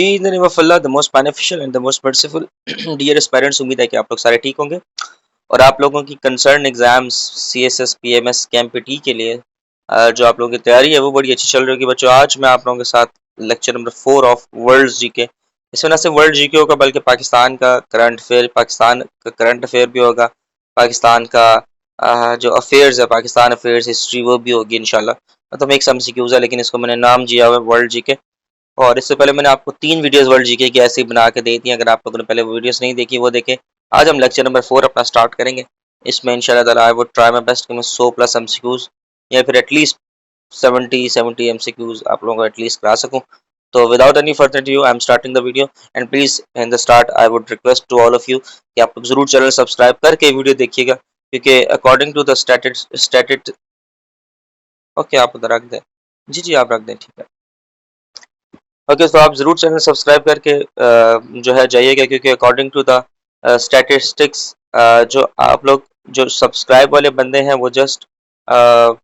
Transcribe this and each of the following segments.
In the name of Allah the most beneficial and the most merciful. Dear aspirants, उम्मीद है कि आप लोग सारे ठीक होंगे और आप लोगों की concern exams CSS PMS Kempty के लिए जो आप लोगों की तैयारी है वो बड़ी अच्छी चल रही होगी बच्चों। आज मैं आप लोगों के साथ lecture number 4 of world GK, इसमें न सिर्फ वर्ल्ड जीके होगा बल्कि पाकिस्तान का करंट अफेयर, पाकिस्तान का करंट अफेयर भी होगा, पाकिस्तान का जो अफेयर्स है, पाकिस्तान अफेयर्स हिस्ट्री, वो भी होगी इंशाल्लाह। तो एक एमसीक्यूज है लेकिन इसको मैंने नाम दिया हुआ है वर्ल्ड जीके। और इससे पहले मैंने आपको 3 वीडियोस वर्ल्ड जीके की ऐसे ही बना के दे दी, अगर आप लोगों ने पहले वो वीडियोस नहीं देखी वो देखें। आज हम लेक्चर नंबर 4 अपना स्टार्ट करेंगे। इसमें इंशाल्लाह ताला I would try my best कि मैं 100 प्लस एमसीक्यूज या फिर एटलीस्ट 70 एमसीक्यूज आप लोगों को एटलीस्ट करा सकूं। तो without any further due I am starting the video and please in the start I would request to all of you कि आप लोग जरूर चैनल सब्सक्राइब करके वीडियो देखिएगा, क्योंकि अकॉर्डिंग टू द स्टैटिट ओके आप उधर रख दें, जी आप रख दें, ठीक है। ओके तो आप ज़रूर चैनल सब्सक्राइब करके जो है जाइएगा, क्योंकि अकॉर्डिंग टू द स्टैटिस्टिक्स जो आप लोग जो सब्सक्राइब वाले बंदे हैं वो जस्ट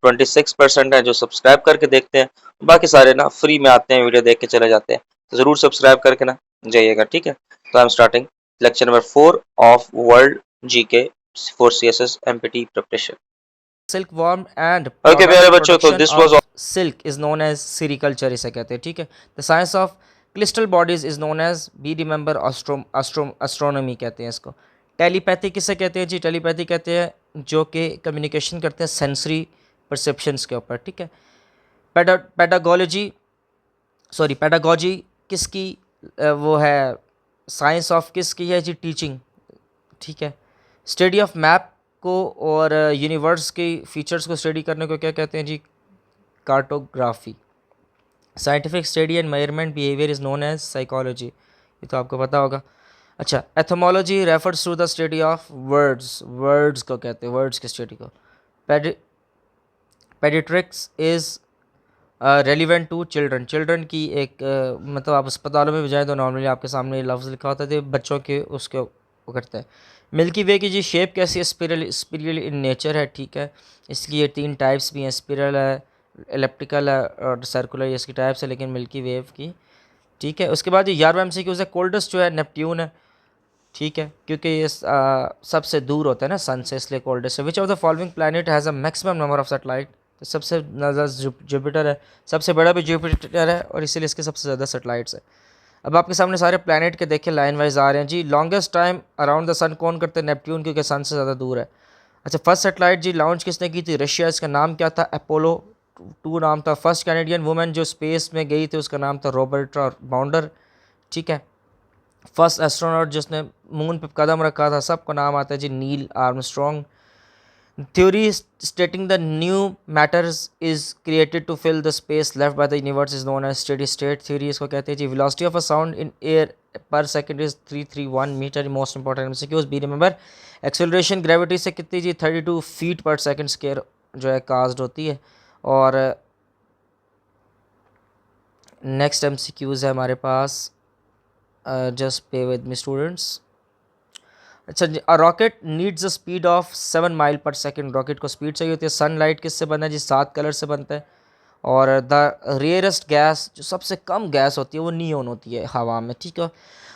26% है जो सब्सक्राइब करके देखते हैं, बाकी सारे ना फ्री में आते हैं, वीडियो देख के चले जाते हैं। तो ज़रूर सब्सक्राइब करके ना जाइएगा, ठीक है। तो आई am starting lecture number 4 of world GK for CSS empty preparation. silkworm and okay प्यारे बच्चों, तो production this was of silk is known as sericulture इसे कहते हैं, ठीक है। The science of crystal bodies is known as be remember astronomy कहते हैं इसको। टेलीपैथी किसे कहते हैं जी? टेलीपैथी कहते हैं जो कि कम्युनिकेशन करते हैं सेंसरी परसेप्शंस के ऊपर, ठीक है। पेडागोलॉजी पेडागोजी किसकी वो है? साइंस ऑफ किसकी है जी? टीचिंग, ठीक है। स्टडी ऑफ मैप को और यूनिवर्स के फीचर्स को स्टडी करने को क्या कहते हैं जी? Cartography. Scientific study and measurement behaviour is known as psychology, ये तो आपको पता होगा। अच्छा, etymology refers to the study of words, words को कहते हैं, वर्ड्स की स्टडी को। Paediatrics is relevant to children, children की एक मतलब आप अस्पतालों में भी जाएँ तो नॉर्मली आपके सामने लफ्ज़ लिखा होता है तो बच्चों के उसके वो करते हैं। मिल्की वे की जी शेप कैसी है? स्पिरल इन नेचर है, ठीक है। इसकी ये 3 टाइप्स भी हैं, स्पिरल है, एलिप्टिकल है और सर्कुलर, ये इसकी टाइप्स है लेकिन मिल्की वेव की, ठीक है। उसके बाद ये 11वां एमसीक्यू है, कोल्डेस्ट जो है नेपट्यून है, ठीक है, क्योंकि ये सबसे दूर होता है ना सन से, इसलिए कोल्डेस्ट है। विच of the following planet has a maximum number of satellite? तो सबसे ज़्यादा जुपिटर है, सबसे बड़ा भी जुपिटर है और इसीलिए इसके सबसे ज़्यादा सैटेलाइट्स है। अब आपके सामने सारे प्लैनेट के देखे लाइन वाइज आ रहे हैं जी। लॉन्गेस्ट टाइम अराउंड द सन कौन करते हैं? नेपट्यून, क्योंकि सन से ज़्यादा दूर है। अच्छा, फर्स्ट सैटेलाइट जी लॉन्च किसने की थी? रशिया, इसका नाम क्या था? अपोलो 2 नाम था। फर्स्ट कैनेडियन वुमेन जो स्पेस में गई थी उसका नाम था रॉबर्टा बाउंडर, ठीक है। फर्स्ट एस्ट्रोनॉट जिसने मून पर कदम रखा था सबको नाम आता है जी Neil Armstrong. Theory stating the new matters is created to fill the space left by the universe is known as steady state theory, इसको कहते हैं जी। velocity of a sound in air per second is 331 meter, most important MCQs be remember। acceleration gravity से कितनी जी? 32 feet per second square जो है cast होती है। और नेक्स्ट MCQs है हमारे पास, just pay with me students. अच्छा, rocket needs a speed of 7 mile per second, rocket को स्पीड चाहिए होती है। सनलाइट किससे बनता है जी? 7 कलर से बनता है। और द रेयरेस्ट गैस, जो सबसे कम गैस होती है वो नियोन होती है हवा में, ठीक है।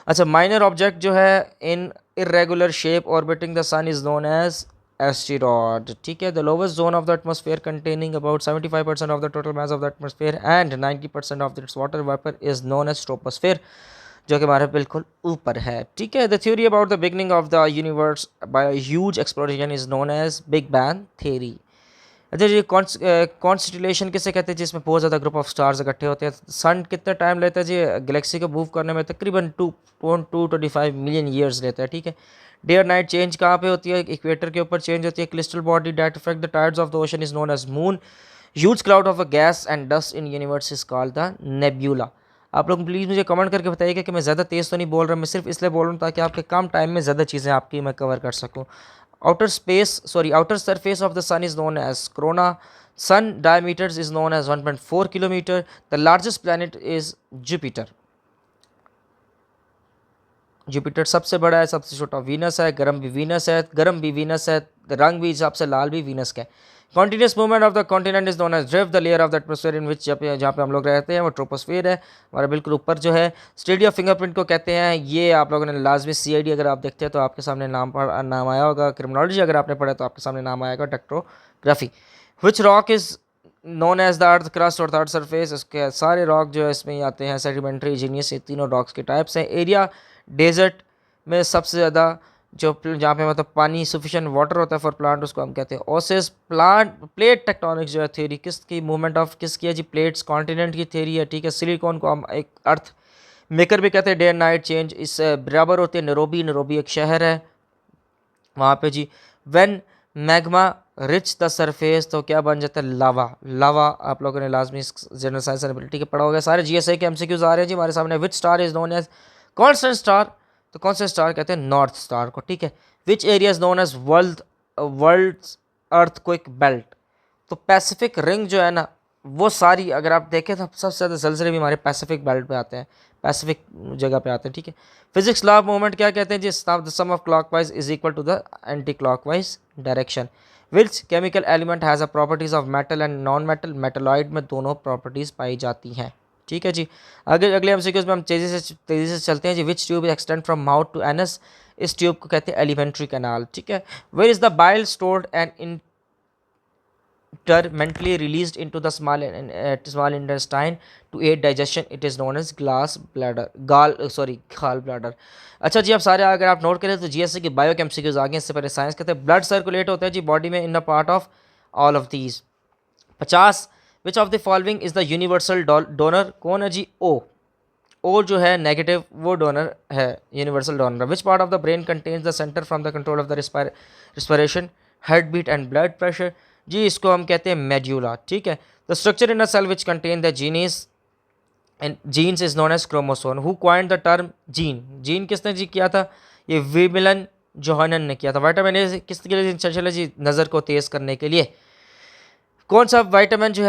अच्छा, माइनर ऑब्जेक्ट जो है in irregular shape orbiting the sun is known as asteroid, ठीक है। The lowest zone of the atmosphere containing about 75% of the total mass of the atmosphere and 90% of its water vapour is known as troposphere, जो कि हमारे बिल्कुल ऊपर है, ठीक है। The theory about the beginning of the universe by huge explosion is known as big bang theory. अच्छा जी, कॉन्स्टिलेशन किसे कहते हैं? जिसमें बहुत ज़्यादा ग्रुप ऑफ स्टार्स इकट्ठे होते हैं। सन कितना टाइम लेता है जी गैलेक्सी को मूव करने में? तकरीबन 2.225 मिलियन ईयर्स लेता है, ठीक है। डे और नाइट चेंज कहाँ पे होती है? इक्वेटर के ऊपर चेंज होती है। Crystal body that affect the tides of the ocean is known as moon. Huge cloud of a gas and dust in universe is called the nebula. आप लोग प्लीज़ मुझे कमेंट करके बताइएगा कि मैं ज़्यादा तेज़ तो नहीं बोल रहा, मैं सिर्फ इसलिए बोल रहा हूँ ताकि आपके कम टाइम में ज़्यादा चीज़ें आपकी मैं कवर कर सकूँ। outer surface of the sun is known as corona. Sun diameters is known as 1.4 kilometer. The largest planet is Jupiter. Jupiter सबसे बड़ा है, सबसे छोटा वीनस है। गर्म भी वीनस है, रंग भी सबसे लाल भी वीनस का है, continuous movement of the continent is known as drift, the layer of the atmosphere in which जहाँ पे हम लोग रहते हैं वो ट्रोपोस्फीयर है, हमारा बिल्कुल ऊपर जो है। स्टडी ऑफ फिंगरप्रिंट को कहते हैं, ये आप लोगों ने लाजमी CID अगर आप देखते हैं तो आपके सामने नाम आया होगा, क्रिमिनोलॉजी अगर आपने पढ़ा तो आपके सामने नाम आएगा डेक्ट्रोग्राफी। Which rock is known as the earth crust और द अर्थ सरफेस, इसके सारे रॉक जो है इसमें ही आते हैं, सेडिमेंट्री, जीनियस, ये तीनों रॉक्स के टाइप्स हैं। एरिया डेजर्ट में सबसे ज़्यादा जो जहाँ पे मतलब पानी सफिशिएंट वाटर होता है फॉर प्लांट, उसको हम कहते हैं ओसिस। प्लांट प्लेट टेक्टोनिक्स जो है थ्योरी किसकी, मूवमेंट ऑफ किसकी है जी, प्लेट्स कॉन्टिनेंट की थ्योरी है, ठीक है। सिलिकॉन को हम एक अर्थ मेकर भी कहते हैं, डे एंड नाइट चेंज इस बराबर होते हैं। नैरोबी एक शहर है वहाँ पे जी। When magma reach the surface, तो क्या बन जाता है, लावा आप लोगों ने लाजमी जनरल साइंस एंड एबिलिटी के पढ़ा होगा। सारे GSA के MCQs आ रहे हैं जी हमारे सामने। Which star is known as constant star, तो कौन से स्टार कहते हैं, नॉर्थ स्टार को, ठीक है। Which area is known as world earthquake belt, तो पैसिफिक रिंग जो है ना वो सारी अगर आप देखें तो सबसे ज़्यादा जलजले भी हमारे पैसिफिक बेल्ट पे आते हैं, पैसिफिक जगह पे आते हैं, ठीक है। फिजिक्स लॉ ऑफ मूवमेंट क्या कहते हैं जी, the sum of clockwise is equal to the anti clockwise direction. Which chemical element has a properties of metal and non metal, metalloid में दोनों प्रॉपर्टीज पाई जाती हैं, ठीक है जी। अगले MCQs में हम तेज़ी से चलते हैं जी। Which tube extend from mouth to anus, इस ट्यूब को कहते हैं एलिमेंट्री कैनाल, ठीक है। Where is the bile stored and mentally released into the small intestine to aid digestion, it is known as gall bladder। अच्छा जी, अब सारे अगर आप नोट करें तो GSA की बायो के MCQs आ गए, इससे पहले साइंस कहते हैं। ब्लड सर्कुलेट होता है जी बॉडी में in the part of all of these. 50 which of the following is the universal donor, कौन है जी, ओ जो है नेगेटिव वो डोनर है, universal donor. Which part of the brain contains the centre from the control of the respiration, heart beat and blood pressure, जी इसको हम कहते हैं मेड्यूला, ठीक है। The structure in a cell which contain the genes and genes is known as chromosome. Who coined the term gene किसने जी किया था, ये विमिलन जोहानन ने किया था। विटामिन ए किसके लिए चला जी, नज़र को तेज़ करने के लिए। कौन सा विटामिन जो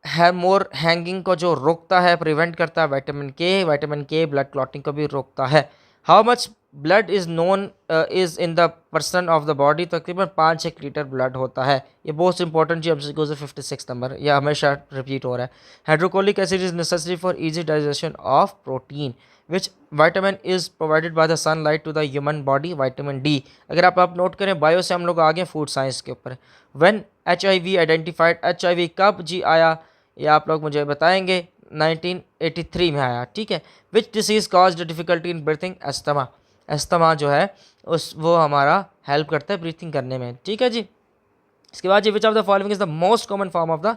है मोर हैंगिंग को जो रोकता है, प्रिवेंट करता है, विटामिन के ब्लड क्लॉटिंग को भी रोकता है। How much blood is known is in the person of the body, तकरीबन 5-6 लीटर ब्लड होता है। ये बहुत इंपॉर्टेंट जी, MCQ 56 नंबर, यह हमेशा रिपीट हो रहा है। Hydrochloric acid is necessary for easy digestion of protein. Which vitamin is provided by the sunlight to the human body, vitamin D. अगर आप नोट करें, बायो से हम लोग आगे फूड साइंस के ऊपर। व्हेन HIV आइडेंटिफाइड, HIV कब जी आया ये आप लोग मुझे बताएंगे, 1983 में आया, ठीक है। Which disease cause difficulty in breathing, asthma जो है वो हमारा हेल्प करता है ब्रीथिंग करने में, ठीक है जी। इसके बाद जी, which of the following is the most common form of the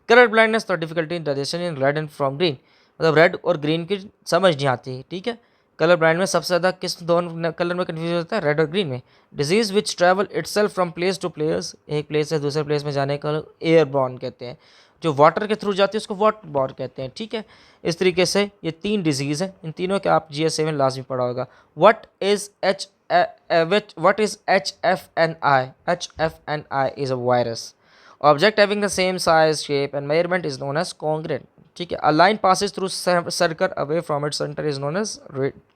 colour blindness, तो difficulty in digestion in red and from green, मतलब रेड और ग्रीन की समझ नहीं आती, ठीक है। कलर ब्लाइंड में सबसे ज़्यादा किस दोनों कलर में कन्फ्यूज होता है, रेड और ग्रीन में। Disease which travel itself from place to place, एक प्लेस से दूसरे प्लेस में जाने का एयरबॉर्न कहते हैं। जो वाटर के थ्रू जाती है उसको वाटर बॉर्न कहते हैं, ठीक है। इस तरीके से ये 3 डिजीज़ हैं, इन तीनों के आप GSA में लाजमी पढ़ा होगा। What is HFNI? HFNI is a virus. Object having the same size, shape and measurement is known as congruent, ठीक है। A line passes through circle away from its centre is known as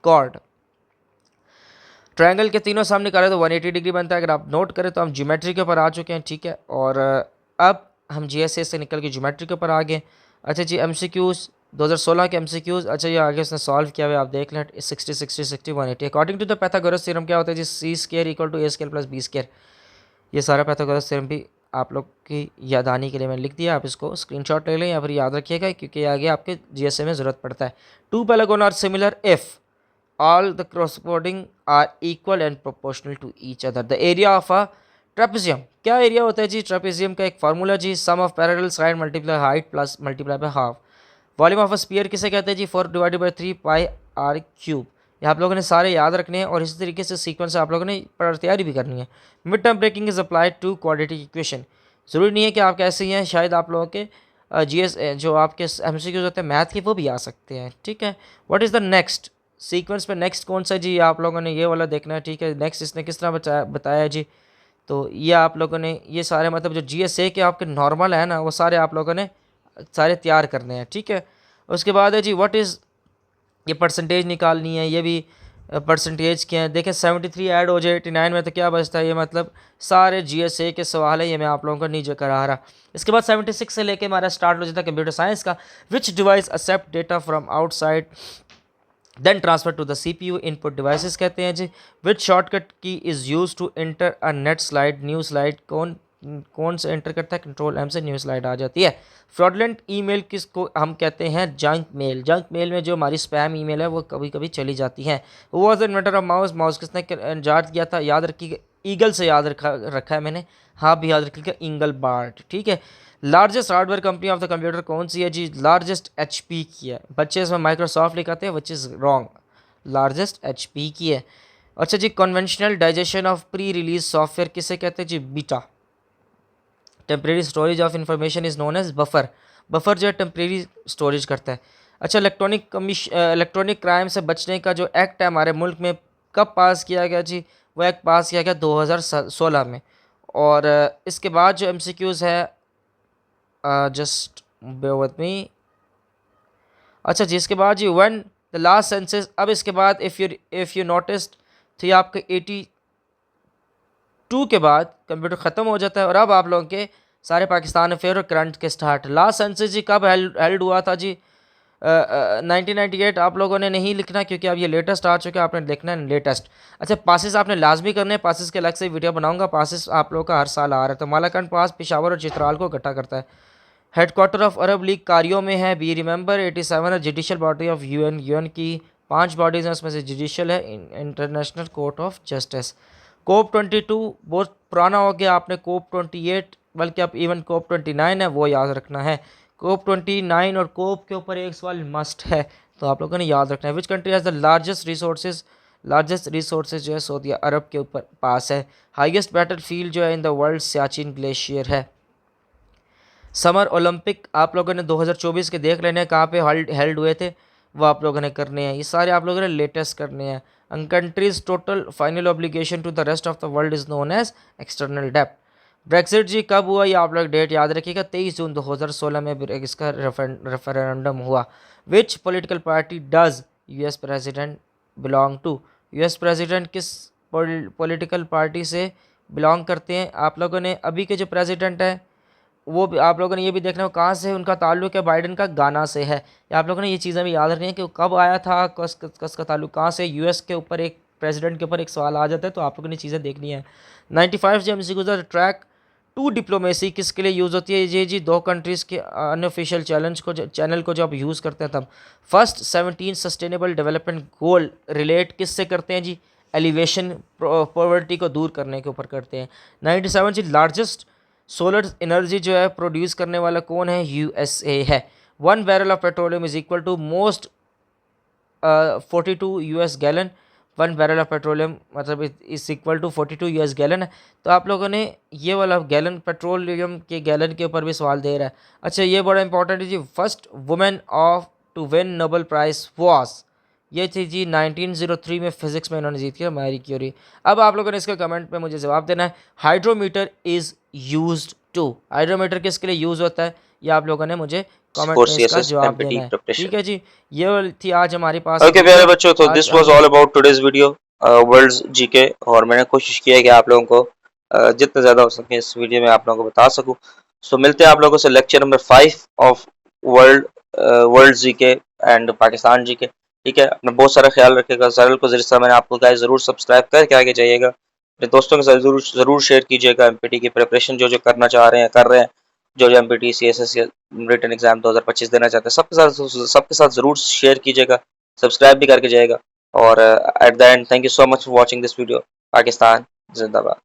chord. Triangle के तीनों सामने निकाले तो 180 degree बनता है। अगर आप नोट करें तो हम ज्योमेट्री के ऊपर आ चुके हैं, ठीक है। और अब हम GSA से निकल के ज्योमेट्री के ऊपर आ गए। अच्छा जी, MCQs 2016 के MCQs, अच्छा ये आगे उसने सॉल्व किया हुआ आप देख लें, 60 60 60 180। According to the Pythagoras theorem क्या होता है जी, C² = A² + B²। ये सारा पाइथागोरस थ्योरम भी आप लोग की यादानी के लिए मैंने लिख दिया, आप इसको स्क्रीनशॉट ले लें या फिर याद रखिएगा क्योंकि आगे आपके GSA में ज़रूरत पड़ता है। 2 pentagon are similar if all the corresponding are equal and proportional to each other. The area of a trapezium, क्या एरिया होता है जी ट्रेपेजियम का, एक फार्मूला जी, sum of parallel side multiply height plus multiply by half. Volume of a sphere किसे कहते हैं जी, 4/3 πr³। ये आप लोगों ने सारे याद रखने हैं और इसी तरीके से सीक्वेंस आप लोगों ने तैयारी भी करनी है। Mid term breaking is applied to quadratic equation. ज़रूरी नहीं है कि आप कैसे ही हैं, शायद आप लोगों के जो आपके MCQs होते हैं मैथ के वो भी आ सकते हैं, ठीक है। What is the next sequence पे नेक्स्ट कौन सा जी, आप लोगों ने ये वाला देखना है, ठीक है। नेक्स्ट इसने किस तरह बताया जी, तो ये आप लोगों ने ये सारे मतलब जो GSA के आपके नॉर्मल है ना वो सारे आप लोगों ने सारे तैयार करने हैं, ठीक है। उसके बाद है जी व्हाट इज़, ये परसेंटेज निकालनी है, ये भी परसेंटेज क्या है देखें, 73 ऐड हो जाए 89 में तो क्या बचता है, ये मतलब सारे GSA के सवाल है, ये मैं आप लोगों को नीचे करा रहा। इसके बाद 76 से लेके हमारा स्टार्ट हो जाता है कंप्यूटर साइंस का। Which device accept data from outside then transfer to the CPU, input devices कहते हैं जी। Which shortcut key is use to enter a next slide, new slide कौन से एंटर करता है, कंट्रोल M से न्यू स्लाइड आ जाती है। फ्रॉडलेंट ईमेल किसको हम कहते हैं, जंक मेल। जंक मेल में जो हमारी स्पैम ईमेल है वो कभी कभी चली जाती है। Was the inventor of mouse, mouse किसने इजाद किया था, याद रखिएगा ईगल से याद रखा है मैंने, हाँ भी याद रखिएगा इंगल बार्ट, ठीक है। Largest hardware company of the computer कौन सी है जी, लार्जेस्ट HP की है। बच्चे इसमें माइक्रोसॉफ्ट लिखाते हैं, which is wrong, largest HP की है। अच्छा जी, conventional digestion of pre release software किसे कहते हैं जी, beta. Temporary storage of information is known as buffer. Buffer जो है टेम्प्रेरी स्टोरेज करता है। अच्छा, इलेक्ट्रॉनिक क्राइम से बचने का जो एक्ट है हमारे मुल्क में कब पास किया गया जी, वो एक्ट पास किया गया 2016 में। और इसके बाद जो MCQs है, जस्ट बेयर विद मी। अच्छा जी, इसके बाद जी वन द लास्ट सेंसस, अब इसके बाद इफ़ यू नोटिस्ड तो ये आपके 82 के बाद कंप्यूटर ख़त्म हो जाता है और अब आप लोगों के सारे पाकिस्तान अफेयर और करंट के स्टार्ट। लास्ट सेंसस जी कब हेल्ड हुआ था जी, 1998। आप लोगों ने नहीं लिखना क्योंकि अब ये लेटेस्ट आ चुका है, आपने देखना है लेटेस्ट। अच्छा, पासिस आपने लाजमी करने हैं, पासिस के अलग से वीडियो बनाऊंगा। पासिस आप लोगों का हर साल आ रहा है। तो मालाकंड पास पेशावर और चित्राल को इकट्ठा करता है। हेडक्वार्टर ऑफ अरब लीग कारियो में है। बी रिमेंबर 87 है। जुडिशल बॉडी ऑफ UN की 5 बॉडीज़ हैं, उसमें से जुडिशल है इंटरनेशनल कोर्ट ऑफ जस्टिस। कोप 22 बहुत पुराना हो गया, आपने कोप 28 बल्कि अब इवन कोप 29 है वो याद रखना है। कोप 29 और कोप के ऊपर एक सवाल मस्ट है, तो आप लोगों ने याद रखना है। Which country has the largest resources जो है सऊदी अरब के ऊपर पास है। हाईएस्ट बैटल फील्ड जो है in the world Siachen glacier है। समर ओलंपिक आप लोगों ने 2024 के देख लेने हैं कहाँ पे हेल्ड हुए थे, वो आप लोगों ने करने हैं। ये सारे आप लोगों ने लेटेस्ट करने हैं। And countries total final obligation to the rest of the world is known as external डेप्ट। ब्रेक्सिट जी कब हुआ, ये आप लोग डेट याद रखिएगा, 23 जून 2016 में इसका रेफरेंडम हुआ। Which political party does US president belong to, US president किस पॉलिटिकल पार्टी से बिलोंग करते हैं। आप लोगों ने अभी के जो प्रेसिडेंट है वो भी आप लोगों ने ये भी देखना हो कहाँ से उनका ताल्लुक है, बाइडन का गाना से है। या आप लोगों ने ये चीज़ें भी याद रखनी है कि वो कब आया था, कस का ताल्लुक कहाँ से। US के ऊपर एक प्रेसिडेंट के ऊपर एक सवाल आ जाता है, तो आप लोगों ने चीज़ें देखनी है। 95 जो MCQ गुजर ट्रैक टू डिप्लोमेसी किसके लिए यूज़ होती है, ये जी दो कंट्रीज़ के अनऑफिशियल चैनल को जब यूज़ करते हैं तब। First 17 sustainable development goal relate किससे करते हैं जी, एलिवेशन पॉवर्टी को दूर करने के ऊपर करते हैं। 97 जी लार्जेस्ट सोलर एनर्जी जो है प्रोड्यूस करने वाला कौन है, USA है। 1 barrel of petroleum is equal to most 42 US gallon. 1 barrel of petroleum मतलब is equal to 42 US gallon है। तो आप लोगों ने ये वाला गैलन, पेट्रोलियम के गैलन के ऊपर भी सवाल दे रहा है। अच्छा, ये बड़ा इंपॉर्टेंट है जी। First women of to win Nobel prize was, ये थी जी 1903 में फिजिक्स में इन्होंने जीती है, मैरी क्यूरी। अब आप लोगों ने इसके कमेंट पे मुझे जवाब देना है। Hydrometer is used to, hydrometer किसके लिए यूज होता है, ये आप लोगों ने मुझे कमेंट में इसका जवाब देना है। ठीक है जी, ये थी आज हमारे पास। ओके प्यारे बच्चों, तो this was all about today's video world's GK, और मैंने कोशिश की है कि आप लोगों को जितना ज़्यादा हो सके इस वीडियो में आप लोगों को बता सकूं। सो मिलते हैं आप लोगों से lecture number 5 of world GK and Pakistan GK। ठीक है, अपना बहुत सारा ख्याल रखिएगा। चैनल को जरिए मैंने आपको कहा ज़रूर सब्सक्राइब करके आगे जाइएगा। अपने दोस्तों के साथ ज़रूर शेयर कीजिएगा। MPT की प्रिपरेशन जो करना चाह रहे हैं कर रहे हैं, जो MPT CSS या रिटन एग्जाम 2025 देना चाहते हैं, सबके साथ ज़रूर शेयर कीजिएगा, सब्सक्राइब भी करके जाएगा। और at the end, thank you so much for watching this video. Pakistan जिंदाबाद।